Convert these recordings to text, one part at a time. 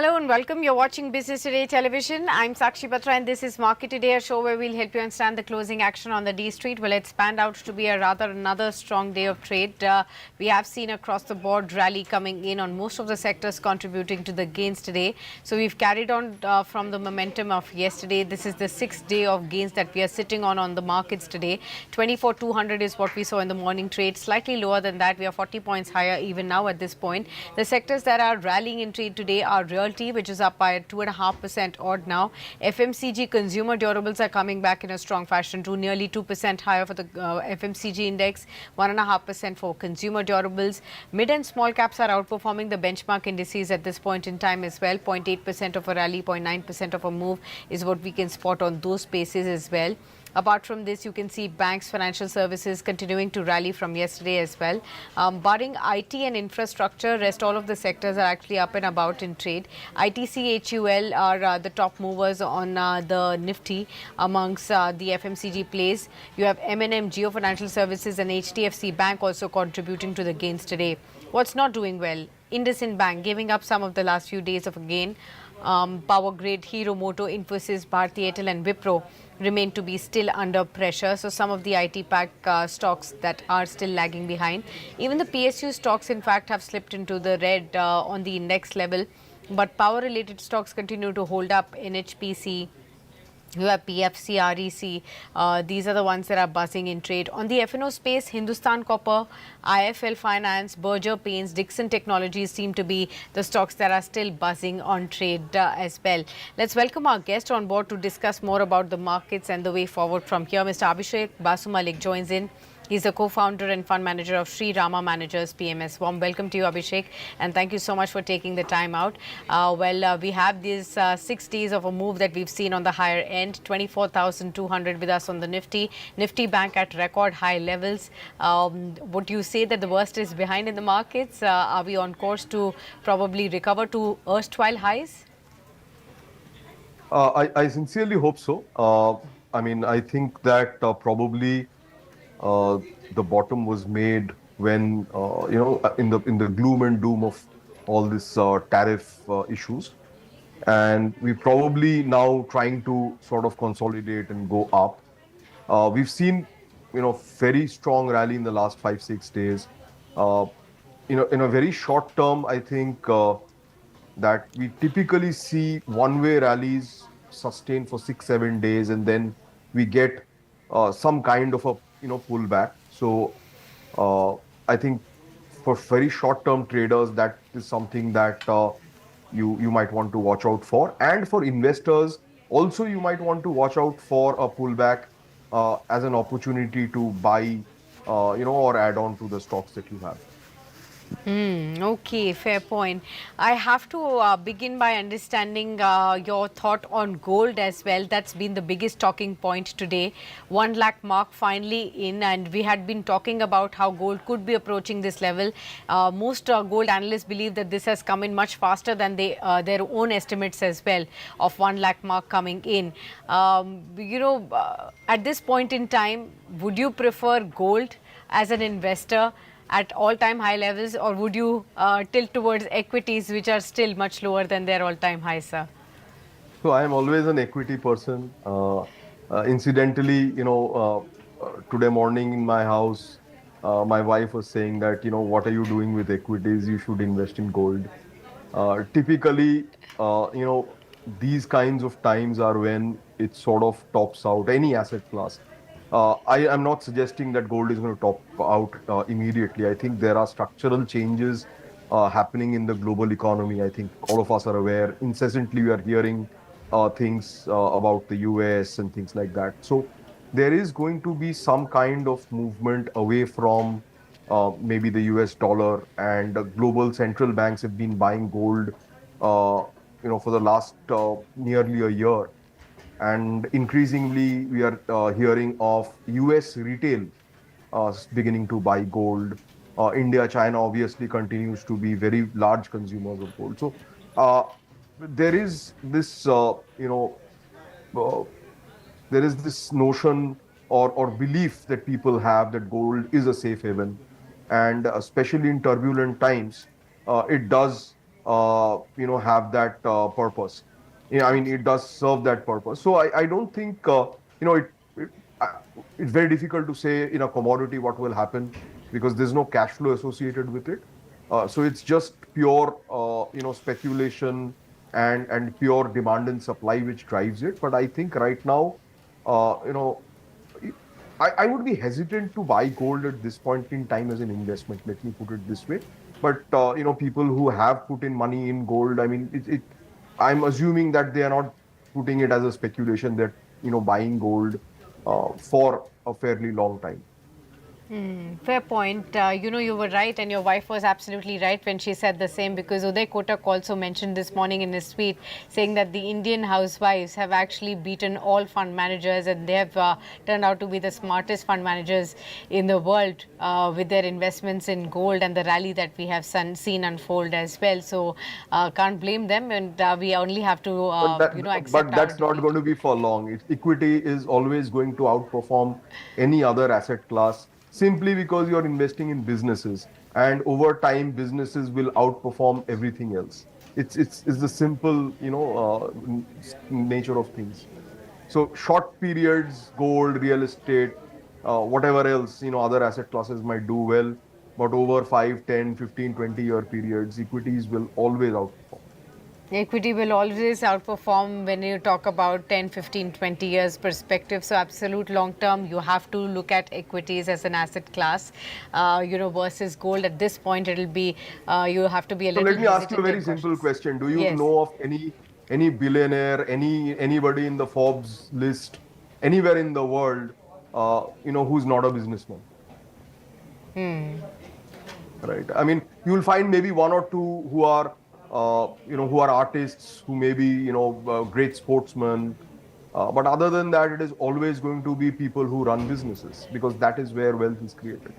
Hello and welcome. You're watching Business Today Television. I'm Sakshi Batra and this is Market Today, a show where we'll help you understand the closing action on the D Street. Well, it's panned out to be another strong day of trade. We have seen across the board rally coming in on most of the sectors contributing to the gains today. So we've carried on from the momentum of yesterday. This is the sixth day of gains that we are sitting on the markets today. 24,200 is what we saw in the morning trade. Slightly lower than that. We are 40 points higher even now at this point. The sectors that are rallying in trade today are realty, which is up by 2.5% odd now. FMCG consumer durables are coming back in a strong fashion to nearly 2% higher for the FMCG index, 1.5% for consumer durables. Mid and small caps are outperforming the benchmark indices at this point in time as well. 0.8% of a rally, 0.9% of a move is what we can spot on those spaces as well. Apart from this, you can see banks, financial services continuing to rally from yesterday as well. Barring IT and infrastructure, rest all of the sectors are actually up and about in trade. ITC, HUL are the top movers on the Nifty amongst the FMCG plays. You have M&M, Geo Financial Services and HDFC Bank also contributing to the gains today. What's not doing well? IndusInd Bank giving up some of the last few days of a gain. Power Grid, Hero Moto, Infosys, Bharti Airtel and Wipro remain to be still under pressure. So some of the IT pack stocks that are still lagging behind. Even the PSU stocks in fact have slipped into the red on the index level. But power related stocks continue to hold up. NHPC, you have PFC, REC. These are the ones that are buzzing in trade. On the F&O space, Hindustan Copper, IFL Finance, Berger Paints, Dixon Technologies seem to be the stocks that are still buzzing on trade as well. Let's welcome our guest on board to discuss more about the markets and the way forward from here. Mr. Abhishek Basu Malik joins in. He's the co-founder and fund manager of Sri Rama Managers PMS. Warm welcome to you, Abhishek, and thank you so much for taking the time out. We have these 6 days of a move that we've seen on the higher end, 24,200 with us on the Nifty. Nifty Bank at record high levels. Would you say that the worst is behind in the markets? Are we on course to probably recover to erstwhile highs? I sincerely hope so. I think that probably the bottom was made when in the gloom and doom of all this tariff issues, and we probably now trying to sort of consolidate and go up. We've seen very strong rally in the last 5-6 days. In a very short term, I think that we typically see one-way rallies sustain for 6-7 days, and then we get some kind of a pullback. So I think for very short-term traders, that is something that you might want to watch out for, and for investors also you might want to watch out for a pullback as an opportunity to buy or add on to the stocks that you have. Okay, fair point. I have to begin by understanding your thought on gold as well. That's been the biggest talking point today. 1 lakh mark finally in, and we had been talking about how gold could be approaching this level. Most gold analysts believe that this has come in much faster than their own estimates as well of 1 lakh mark coming in. At this point in time, would you prefer gold as an investor at all-time high levels, or would you tilt towards equities which are still much lower than their all-time highs, sir? So I am always an equity person. Incidentally, today morning in my house, my wife was saying that, what are you doing with equities? You should invest in gold. Typically, these kinds of times are when it sort of tops out any asset class. I am not suggesting that gold is going to top out immediately. I think there are structural changes happening in the global economy. I think all of us are aware. Incessantly, we are hearing things about the US and things like that. So there is going to be some kind of movement away from maybe the US dollar, and global central banks have been buying gold, for the last nearly a year. And increasingly, we are hearing of US retail beginning to buy gold. India, China obviously continues to be very large consumers of gold. So there is this, uh, there is this notion or belief that people have that gold is a safe haven, and especially in turbulent times, it does have that purpose. I mean, it does serve that purpose. So I don't think, it uh, it's very difficult to say in a commodity what will happen because there's no cash flow associated with it. So it's just pure, speculation and pure demand and supply which drives it. But I think right now, uh, you know, I would be hesitant to buy gold at this point in time as an investment. Let me put it this way. But people who have put in money in gold, I mean, I'm assuming that they are not putting it as a speculation that buying gold for a fairly long time. Fair point. You were right, and your wife was absolutely right when she said the same, because Uday Kotak also mentioned this morning in his tweet saying that the Indian housewives have actually beaten all fund managers, and they have turned out to be the smartest fund managers in the world with their investments in gold and the rally that we have seen unfold as well. So can't blame them, and we only have to, accept But our that's not defeat. going to be for long. Equity is always going to outperform any other asset class simply because you're investing in businesses, and over time, businesses will outperform everything else. It's the simple, nature of things. So short periods, gold, real estate, whatever else, other asset classes might do well, but over 5, 10, 15, 20-year periods, equities will always outperform. Equity will always outperform when you talk about 10, 15, 20 years perspective. So absolute long term, you have to look at equities as an asset class, versus gold. At this point, it'll be, you have to be a So little let me ask you a hesitant very and simple cautious. question. Do you Yes. know of any billionaire, anybody in the Forbes list, anywhere in the world, who's not a businessman? Right. I mean, you'll find maybe one or two who are artists, who may be, great sportsmen. But other than that, it is always going to be people who run businesses because that is where wealth is created.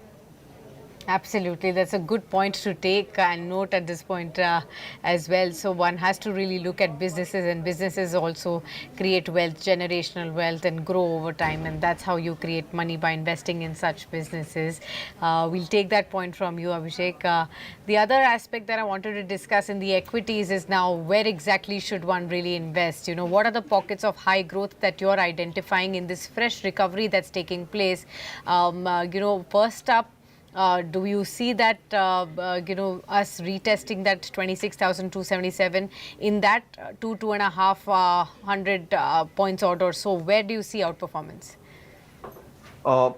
Absolutely, that's a good point to take and note at this point as well. So one has to really look at businesses, and businesses also create wealth, generational wealth, and grow over time. And that's how you create money, by investing in such businesses. We'll take that point from you, Abhishek. The other aspect that I wanted to discuss in the equities is now, where exactly should one really invest? What are the pockets of high growth that you're identifying in this fresh recovery that's taking place? First up, do you see that, us retesting that 26,277 in that two and a half hundred points odd or so? Where do you see outperformance? Uh,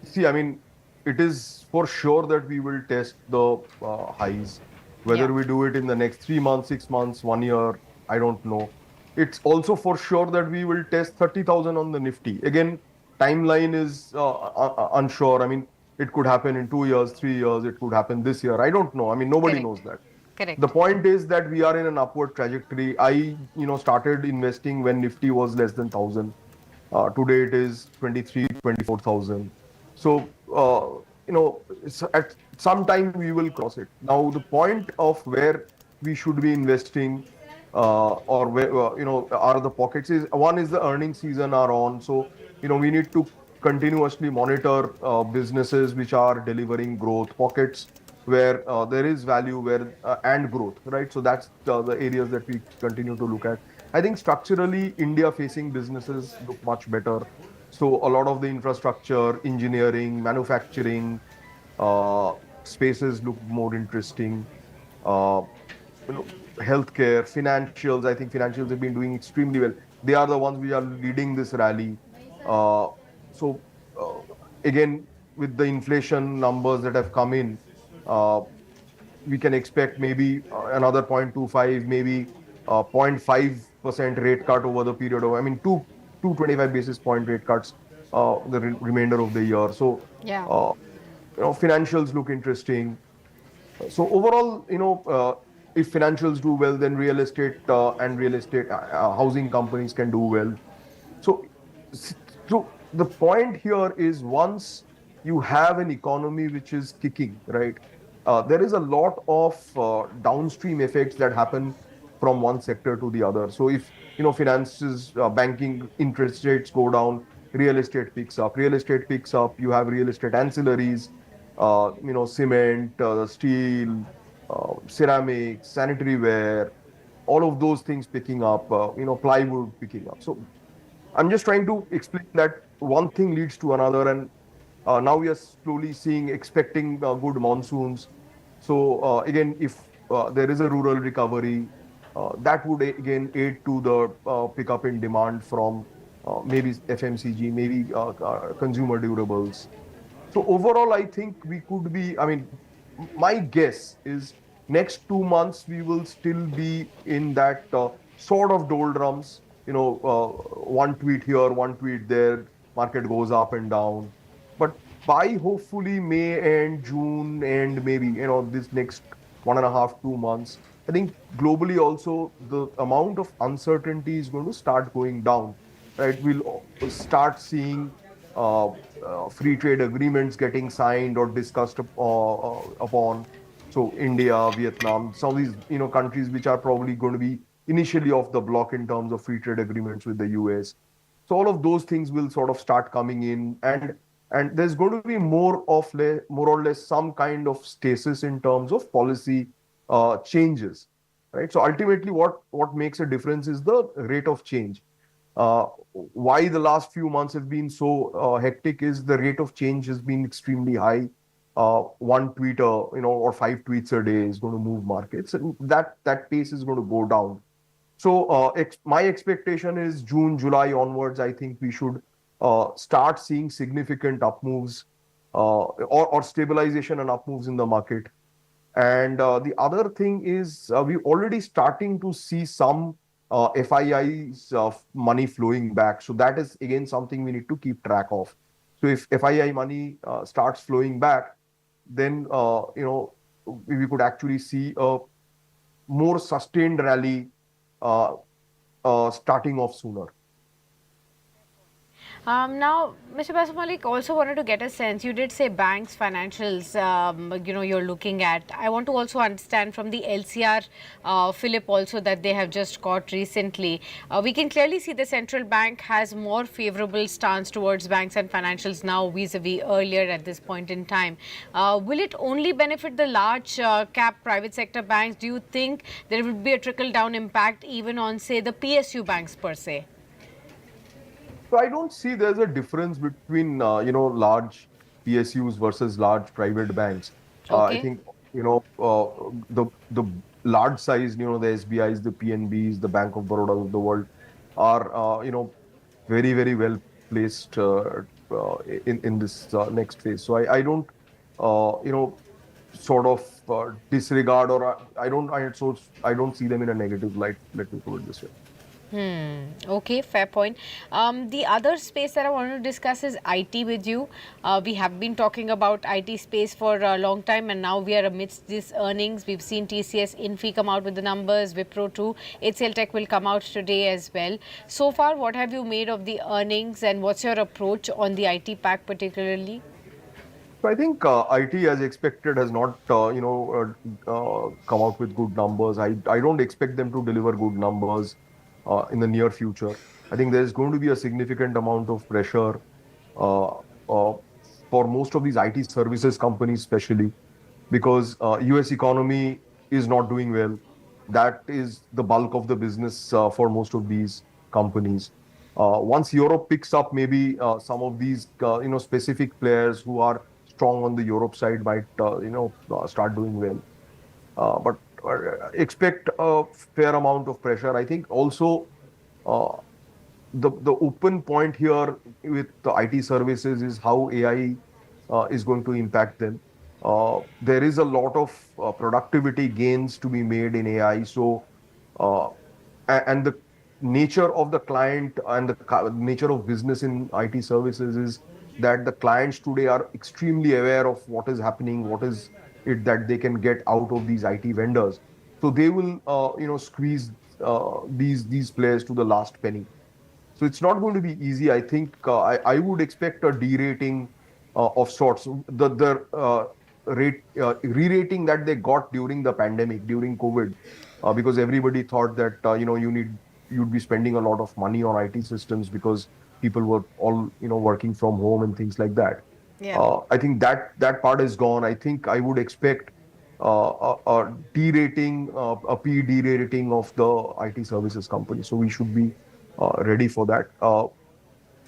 See, I mean, it is for sure that we will test the highs. Yeah. Whether we do it in the next 3 months, 6 months, 1 year, I don't know. It's also for sure that we will test 30,000 on the Nifty. Again, timeline is unsure. I mean, it could happen in 2 years, 3 years. It could happen this year. I don't know. I mean, nobody Correct. knows that. The Correct. point is that we are in an upward trajectory. Started investing when Nifty was less than 1,000. Today it is 23, 24,000. So, at some time we will cross it. Now, the point of where we should be investing, or where, are the pockets is, one is the earnings season are on. So, we need to continuously monitor businesses which are delivering growth, pockets where there is value, where and growth, right? So that's the areas that we continue to look at. I think structurally, India facing businesses look much better. So a lot of the infrastructure, engineering, manufacturing spaces look more interesting. Uh, Healthcare, financials. I think financials have been doing extremely well. They are the ones which are leading this rally. Uh, so again, with the inflation numbers that have come in, uh, we can expect maybe another 0.25, maybe 0.5% rate cut over the period of, I mean, 225 basis point rate cuts the remainder of the year. So, Yeah. uh, financials look interesting. So overall, if financials do well, then real estate and real estate housing companies can do well. So, so the point here is, once you have an economy which is kicking, right? There is a lot of downstream effects that happen from one sector to the other. So if finances, banking, interest rates go down, real estate picks up. Real estate picks up. You have real estate ancillaries, cement, steel. ceramics, sanitary ware, all of those things picking up, plywood picking up. So I'm just trying to explain that one thing leads to another, and now we are slowly seeing, expecting good monsoons. So again, if there is a rural recovery, that would again aid to the pickup in demand from maybe FMCG, maybe consumer durables. So overall, I think we could be, I mean, my guess is next 2 months we will still be in that sort of doldrums, one tweet here, one tweet there, market goes up and down. But by hopefully May and June and maybe, this next 1.5, 2 months, I think globally also the amount of uncertainty is going to start going down, right? We'll start seeing free trade agreements getting signed or discussed upon. So India, Vietnam, some of these countries which are probably going to be initially off the block in terms of free trade agreements with the US. So all of those things will sort of start coming in, and there's going to be more or less some kind of stasis in terms of policy changes, right? So ultimately, what makes a difference is the rate of change. Why the last few months have been so hectic is the rate of change has been extremely high. One tweet, or 5 tweets a day is going to move markets, and that pace is going to go down. So my expectation is June, July onwards. I think we should start seeing significant up moves, or stabilization and up moves in the market. And the other thing is we're already starting to see some FII's money flowing back. So that is again something we need to keep track of. So if FII money starts flowing back, then we could actually see a more sustained rally uh, starting off sooner. Now, Mr. Basumalik, also wanted to get a sense. You did say banks, financials, you're looking at. I want to also understand from the LCR, Philip, also that they have just got recently. We can clearly see the central bank has more favorable stance towards banks and financials now vis-a-vis earlier at this point in time. Will it only benefit the large cap private sector banks? Do you think there will be a trickle-down impact even on, say, the PSU banks per se? So I don't see there's a difference between large PSUs versus large private banks. I Okay. think the large size, the SBIs, the PNBs, the Bank of Baroda of the world are very, very well placed in this next phase. So I don't sort of disregard, or I don't see them in a negative light. Let me put it this way. Okay, fair point. The other space that I want to discuss is IT with you. We have been talking about IT space for a long time, and now we are amidst these earnings. We've seen TCS Infi come out with the numbers, Wipro too. HCL Tech will come out today as well. So far, what have you made of the earnings, and what's your approach on the IT pack particularly? So I think IT, as expected, has not come out with good numbers. I don't expect them to deliver good numbers in the near future. I think there's going to be a significant amount of pressure uh, for most of these IT services companies, especially because US economy is not doing well. That is the bulk of the business for most of these companies. Once Europe picks up, maybe some of these specific players who are strong on the Europe side might start doing well. But expect a fair amount of pressure. I think also uh, the open point here with the IT services is how AI is going to impact them. There is a lot of productivity gains to be made in AI. So, uh, and the nature of the client and the nature of business in IT services is that the clients today are extremely aware of what is happening, what is it that they can get out of these IT vendors. So they will, squeeze these players to the last penny. So it's not going to be easy. I think I would expect a derating of sorts. The re-rating that they got during the pandemic, during COVID, because everybody thought that you'd be spending a lot of money on IT systems because people were all working from home and things like that. Yeah. I think that part is gone. I think I would expect a derating, a P derating of the IT services company. So we should be ready for that.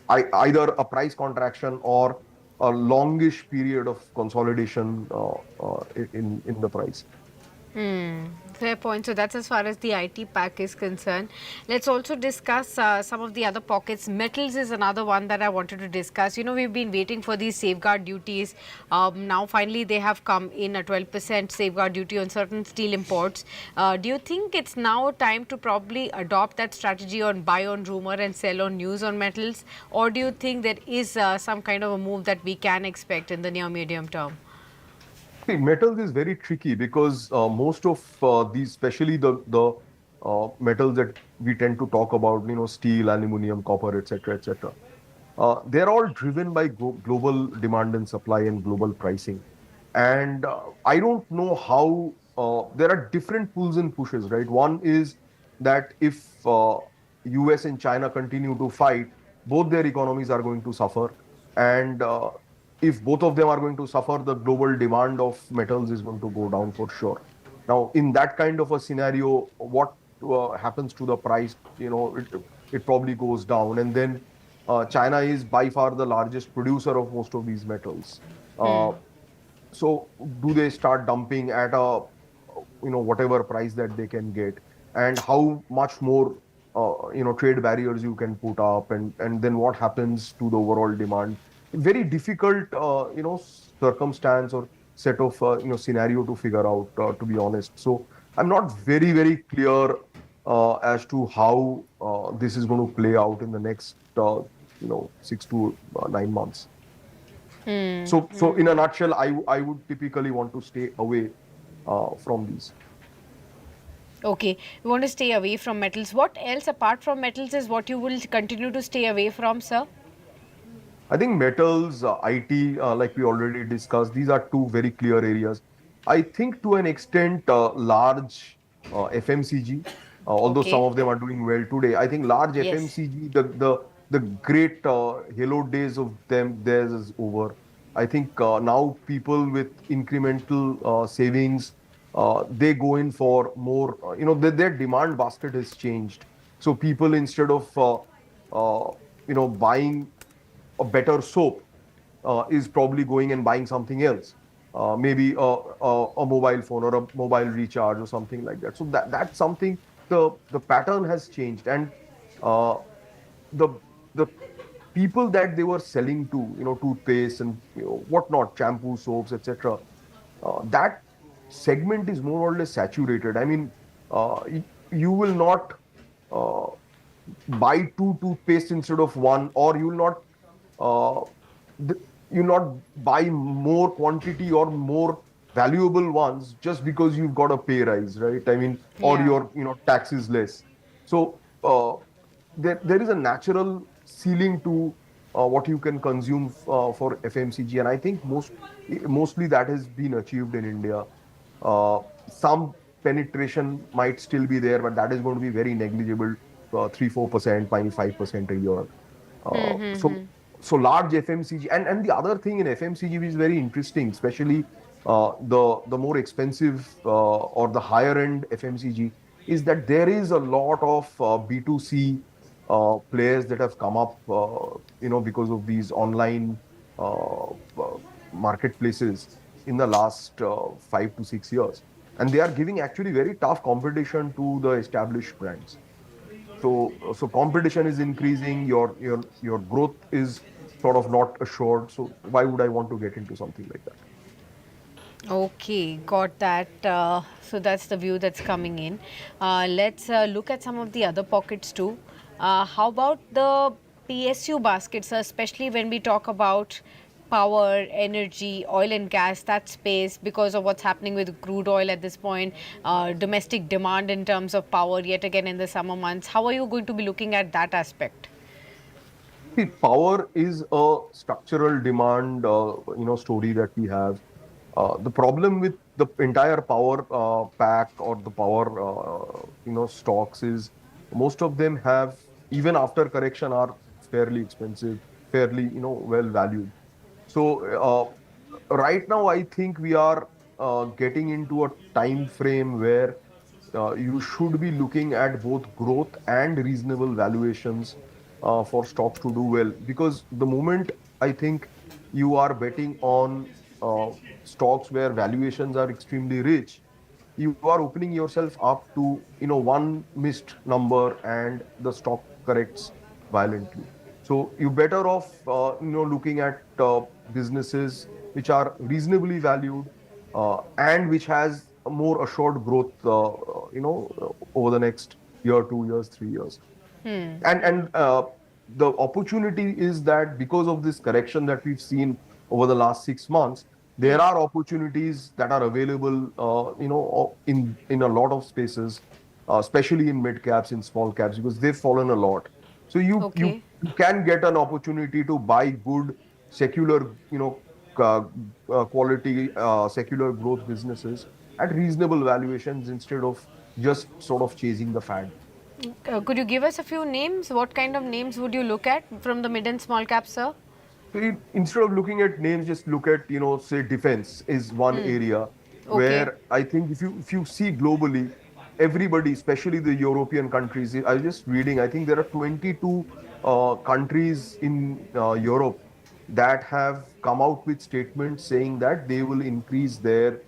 Either a price contraction or a longish period of consolidation in the price. Fair point. So that's as far as the IT pack is concerned. Let's also discuss some of the other pockets. Metals is another one that I wanted to discuss. You know, we've been waiting for these safeguard duties. Now, finally, they have come in a 12% safeguard duty on certain steel imports. Do you think it's now time to probably adopt that strategy on buy on rumor and sell on news on metals? Or do you think there is some kind of a move that we can expect in the near medium term? See, metals is very tricky because most of these, especially the metals that we tend to talk about, steel, aluminum, copper, etc., etc. They're all driven by global demand and supply and global pricing. And I don't know how there are different pulls and pushes, right? One is that if US and China continue to fight, both their economies are going to suffer. And if both of them are going to suffer, the global demand of metals is going to go down for sure. Now, in that kind of a scenario, what happens to the price? It probably goes down. And then China is by far the largest producer of most of these metals. Uh, so do they start dumping at a whatever price that they can get, and how much more trade barriers you can put up, and then what happens to the overall demand? Very difficult circumstance or set of scenario to figure out, to be honest. So I'm not very clear as to how this is going to play out in the next 6 to 9 months. So in a nutshell, I would typically want to stay away from these. Okay, we want to stay away from metals. What else apart from metals is what you will continue to stay away from, sir? I think metals, IT, like we already discussed, these are two very clear areas. I think to an extent, large FMCG, although some Okay. of them are doing well today, I think large Yes. FMCG, the great halo days of them, theirs is over. I think now people with incremental savings, they go in for more, their demand basket has changed. So people, instead of buying a better soap, is probably going and buying something else, maybe a mobile phone or a mobile recharge or something like that. So that's something, the pattern has changed. And uh, the the people that they were selling to, toothpaste and whatnot, shampoo, soaps, etc., that segment is more or less saturated. I mean, you will not uh, buy two toothpaste instead of one, or you will not uh, you not buy more quantity or more valuable ones just because you've got a pay rise, right? I mean, or Yeah. your tax is less. So there is a natural ceiling to what you can consume for FMCG, and I think mostly that has been achieved in India. Some penetration might still be there, but that is going to be very negligible, 3-4%, maybe 5% a year. So large FMCG, and the other thing in FMCG which is very interesting, especially the more expensive or the higher end FMCG, is that there is a lot of B2C players that have come up, because of these online marketplaces in the last 5 to 6 years, and they are giving actually very tough competition to the established brands. So competition is increasing. Your growth is sort of not assured. So why would I want to get into something like that? Okay, got that. So that's the view that's coming in. Let's look at some of the other pockets too. How about the PSU baskets, especially when we talk about power, energy, oil and gas, that space, because of what's happening with crude oil at this point, domestic demand in terms of power, yet again in the summer months. How are you going to be looking at that aspect? See, power is a structural demand, story that we have. The problem with the entire power pack or the power, stocks is most of them have, even after correction, are fairly expensive, fairly, well valued. So right now, I think we are getting into a time frame where you should be looking at both growth and reasonable valuations for stocks to do well. Because the moment I think you are betting on uh, stocks where valuations are extremely rich, you are opening yourself up to one missed number and the stock corrects violently. So you better off looking at businesses which are reasonably valued and which has a more assured growth over the next year, 2 years, 3 years. And the opportunity is that because of this correction that we've seen over the last 6 months, there are opportunities that are available in a lot of spaces, especially in mid caps, in small caps, because they've fallen a lot. So Okay. you can get an opportunity to buy good secular uh, quality secular growth businesses at reasonable valuations instead of just sort of chasing the fad. Could you give us a few names? What kind of names would you look at from the mid and small cap, sir? So instead of looking at names, just look at, say defense is one area Okay. where I think if you see globally, everybody, especially the European countries, I was just reading, I think there are 22 countries in Europe that have come out with statements saying that they will increase their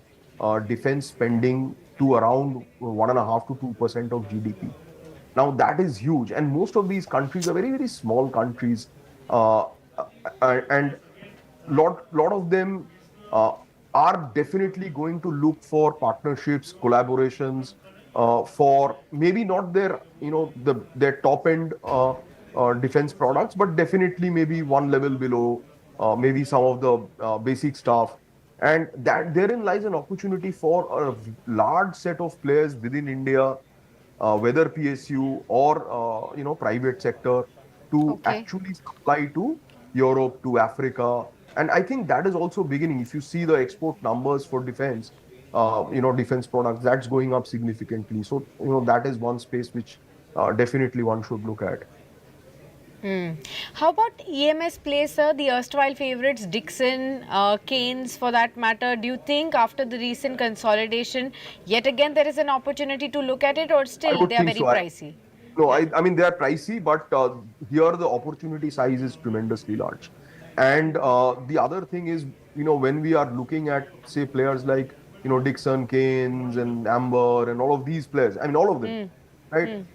defense spending to around 1.5 to 2% of GDP. Now that is huge, and most of these countries are very, very small countries, uh, and lot of them uh, are definitely going to look for partnerships, collaborations, for maybe not their their top end defense products, but definitely maybe one level below, maybe some of the basic stuff. And that therein lies an opportunity for a large set of players within India, whether PSU or private sector, to Okay. actually supply to Europe, to Africa. And I think that is also beginning. If you see the export numbers for defense, defense products, that's going up significantly. So that is one space which definitely one should look at. How about EMS plays, sir? The erstwhile favorites, Dixon, Keynes for that matter. Do you think after the recent consolidation, yet again there is an opportunity to look at it, or I still would they are think very so. pricey? No, Yeah. I mean they are pricey, but here the opportunity size is tremendously large. And the other thing is, when we are looking at, say, players like, Dixon, Keynes, and Amber, and all of these players, I mean, all of them, right?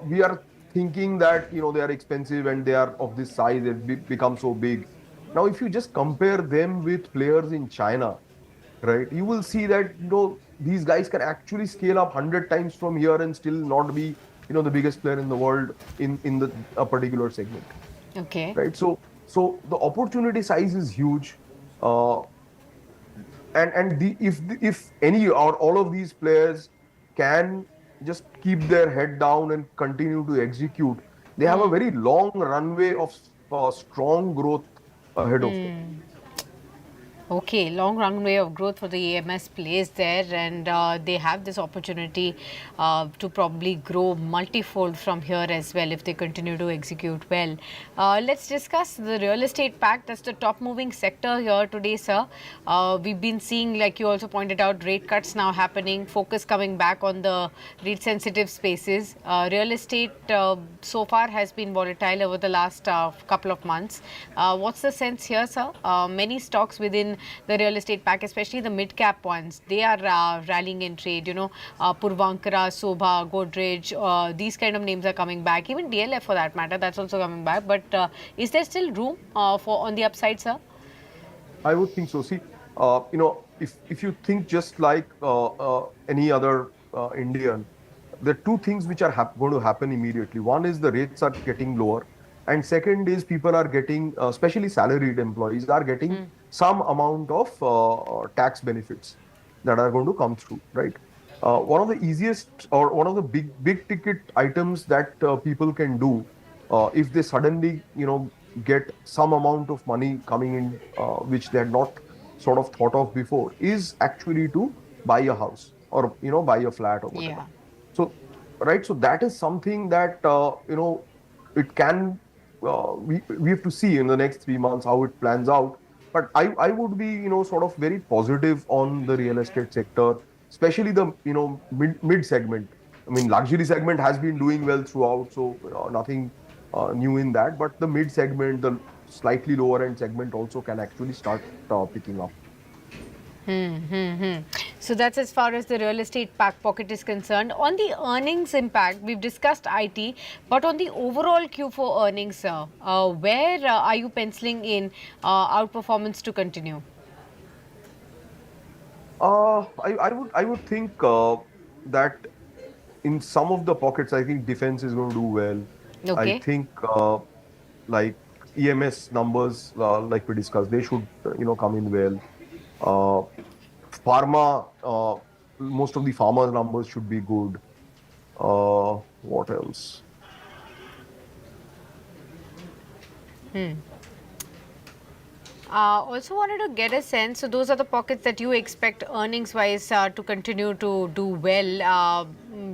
We are thinking that, they are expensive and they are of this size, become so big. Now, if you just compare them with players in China, right, you will see that these guys can actually scale up 100 times from here and still not be the biggest player in the world in the a particular segment, Okay. right? So the opportunity size is huge, uh, and if any or all of these players can just keep their head down and continue to execute, they have a very long runway of strong growth ahead of them. Okay, long runway of growth for the EMS plays there, and they have this opportunity to probably grow multifold from here as well if they continue to execute well. Let's discuss the real estate pact. That's the top moving sector here today, sir. We've been seeing, like you also pointed out, rate cuts now happening, focus coming back on the rate sensitive spaces. Real estate so far has been volatile over the last couple of months. What's the sense here, sir? Many stocks within the real estate pack, especially the mid cap ones, they are rallying in trade. Purvankara, Sobha, Godrej, these kind of names are coming back. Even DLF for that matter, that's also coming back. But is there still room for on the upside, sir? I would think so. See, if you think just like any other Indian, there are two things which are going to happen immediately. One is the rates are getting lower, and second is people are getting, especially salaried employees, are getting some amount of tax benefits that are going to come through, right? One of the easiest or one of the big ticket items that people can do if they suddenly get some amount of money coming in, which they had not sort of thought of before, is actually to buy a house or buy a flat or whatever. Yeah. So right, so that is something that it can we have to see in the next 3 months how it plans out. But I would be, sort of very positive on the real estate sector, especially the, mid segment. I mean, luxury segment has been doing well throughout, so nothing new in that. But the mid segment, the slightly lower end segment also can actually start picking up. So that's as far as the real estate back pocket is concerned. On the earnings impact, we've discussed IT, but on the overall Q4 earnings, where are you penciling in outperformance to continue? I would think that in some of the pockets, I think defense is going to do well. I Okay. think like EMS numbers, like we discussed, they should come in well. Pharma, most of the pharma numbers should be good. What else? Also wanted to get a sense, so those are the pockets that you expect earnings wise to continue to do well.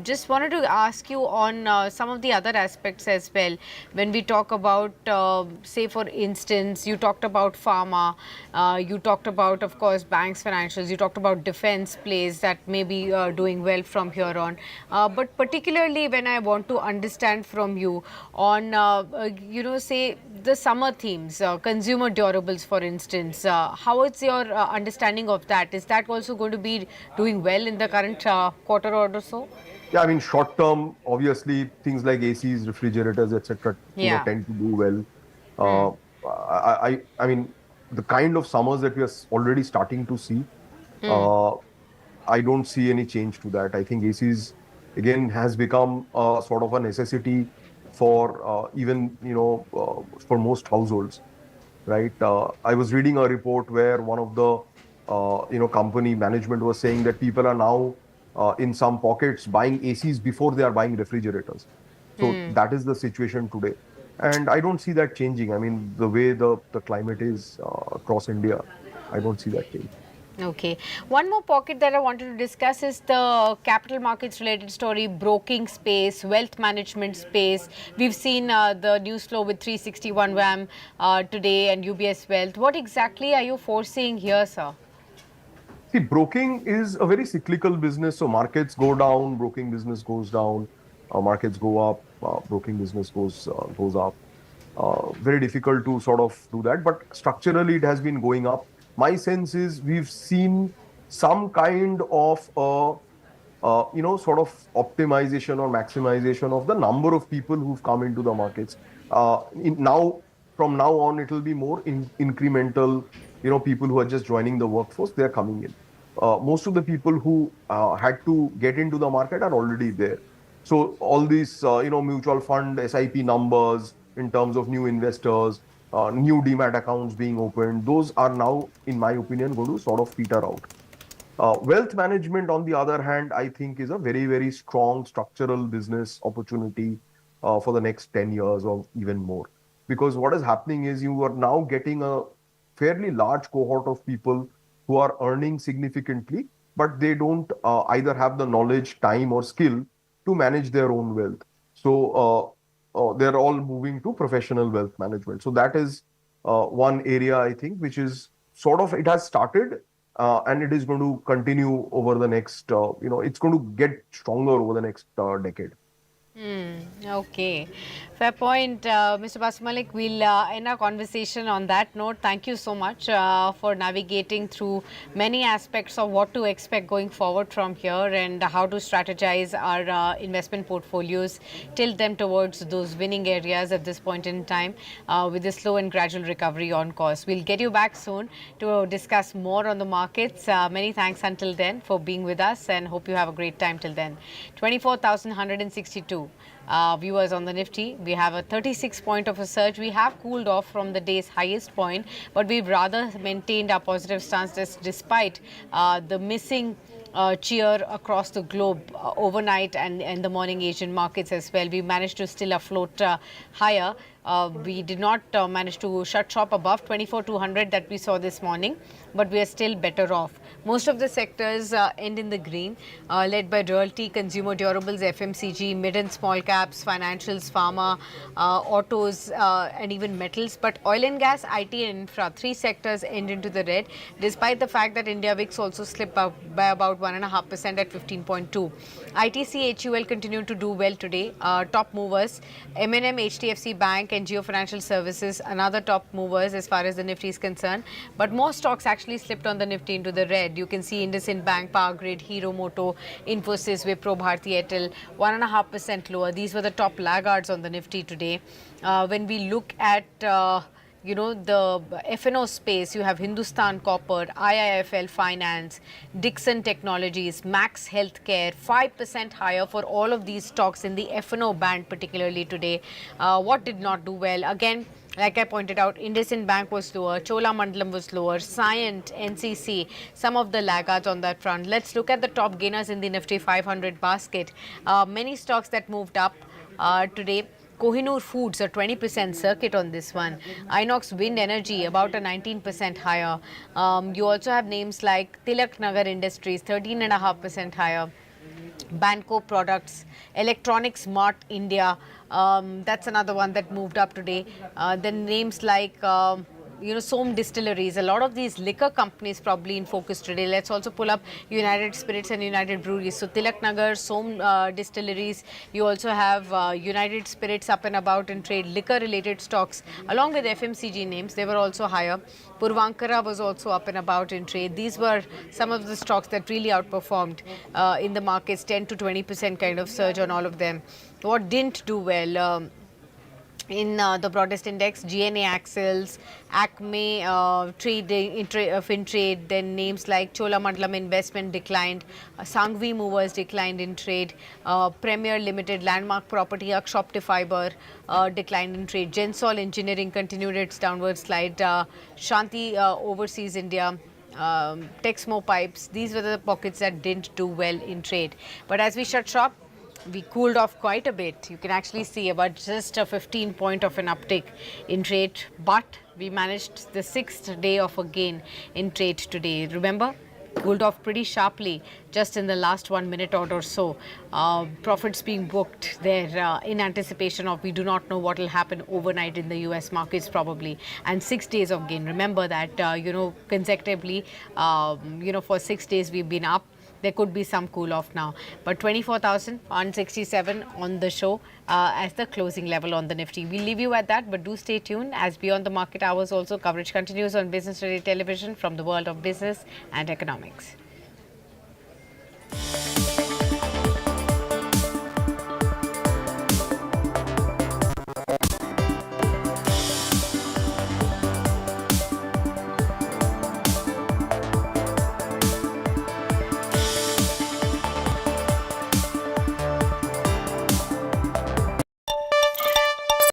Just wanted to ask you on some of the other aspects as well. When we talk about, say for instance, you talked about pharma, you talked about, of course, banks, financials, you talked about defense plays that may be doing well from here on. But particularly when I want to understand from you on, say the summer themes, consumer durables, for instance, how is your understanding of that? Is that also going to be doing well in the current quarter or so? Yeah, I mean, short term, obviously, things like ACs, refrigerators, etc., Yeah. tend to do well. I mean, the kind of summers that we are already starting to see, uh, I don't see any change to that. I think ACs again has become sort of a necessity for even for most households, right? I was reading a report where one of the company management was saying that people are now in some pockets buying ACs before they are buying refrigerators. So that is the situation today, and I don't see that changing. I mean, the way the climate is across India, I don't see that changing. Okay. One more pocket that I wanted to discuss is the capital markets related story, broking space, wealth management space. We've seen the news flow with 361 WAM today and UBS Wealth. What exactly are you foreseeing here, sir? See, broking is a very cyclical business. So markets go down, broking business goes down. Markets go up, broking business goes up. Very difficult to sort of do that, but structurally it has been going up. My sense is we've seen some kind of sort of optimization or maximization of the number of people who've come into the markets. Now, from now on, it will be more incremental. People who are just joining the workforce, they are coming in. Most of the people who had to get into the market are already there. So all these, mutual fund SIP numbers in terms of new investors, new demat accounts being opened, those are now, in my opinion, going to sort of peter out. Wealth management, on the other hand, I think is a very, very strong structural business opportunity for the next 10 years or even more. Because what is happening is you are now getting a fairly large cohort of people who are earning significantly, but they don't either have the knowledge, time, or skill to manage their own wealth. So they're all moving to professional wealth management. So that is one area I think which is sort of it has started and it is going to continue over the next, it's going to get stronger over the next decade. Okay, fair point, Mr. Basmalik. We'll end our conversation on that note. Thank you so much for navigating through many aspects of what to expect going forward from here and how to strategize our investment portfolios, tilt them towards those winning areas at this point in time with a slow and gradual recovery on course. We'll get you back soon to discuss more on the markets. Many thanks until then for being with us and hope you have a great time till then. 24,162. Viewers on the Nifty. We have a 36 point of a surge. We have cooled off from the day's highest point, but we've rather maintained our positive stance despite the missing cheer across the globe overnight and in the morning Asian markets as well. We managed to still afloat higher. We did not manage to shut shop above 24,200 that we saw this morning, but we are still better off. Most of the sectors end in the green, led by realty, consumer durables, FMCG, mid and small cap caps, financials, pharma, autos, and even metals. But oil and gas, IT and infra, three sectors end into the red, despite the fact that India VIX also slipped up by about 1.5% at 15.2. ITC HUL continued to do well today. Top movers, M&M, HDFC Bank and Geo Financial Services, another top movers as far as the Nifty is concerned. But more stocks actually slipped on the Nifty into the red. You can see IndusInd Bank, Power Grid, Hero Moto, Infosys, Wipro, Bharti Airtel, 1.5% lower. These were the top laggards on the Nifty today. When we look at the F&O space, you have Hindustan Copper, IIFL Finance, Dixon Technologies, Max Healthcare, 5% higher for all of these stocks in the F&O band, particularly today. What did not do well? Again, like I pointed out, IndusInd Bank was lower, Cholamandalam was lower, Cyient, NCC, some of the laggards on that front. Let's look at the top gainers in the Nifty 500 basket. Many stocks that moved up today. Kohinoor Foods, a 20% circuit on this one. Inox Wind Energy, about a 19% higher. You also have names like Tilak Nagar Industries, 13.5% higher. Banco Products, Electronic Smart India, that's another one that moved up today. Then names like Som Distilleries, a lot of these liquor companies probably in focus today. Let's also pull up United Spirits and United Breweries. So Tilak Nagar, Som Distilleries, you also have United Spirits up and about in trade. Liquor related stocks along with FMCG names, they were also higher. Purvankara was also up and about in trade. These were some of the stocks that really outperformed in the markets, 10 to 20% kind of surge on all of them. What didn't do well? In the broadest index, GNA Axles, Acme FinTrade, then names like Cholamandalam Investment declined, Sangvi Movers declined in trade, Premier Limited, Landmark Property, Akshopti Fiber declined in trade, Gensol Engineering continued its downward slide, Shanti Overseas India, Texmo Pipes, these were the pockets that didn't do well in trade. But as we shut shop, we cooled off quite a bit. You can actually see about just a 15 point of an uptick in trade, but we managed the 6th day of a gain in trade today. Remember, cooled off pretty sharply just in the last 1 minute or so. Profits being booked there in anticipation of we do not know what will happen overnight in the US markets probably. And 6 days of gain. Remember that, consecutively, for 6 days we've been up. There could be some cool off now, but 24,167 on the show as the closing level on the Nifty. We'll leave you at that, but do stay tuned as Beyond the Market Hours also coverage continues on Business Today Television from the world of business and economics.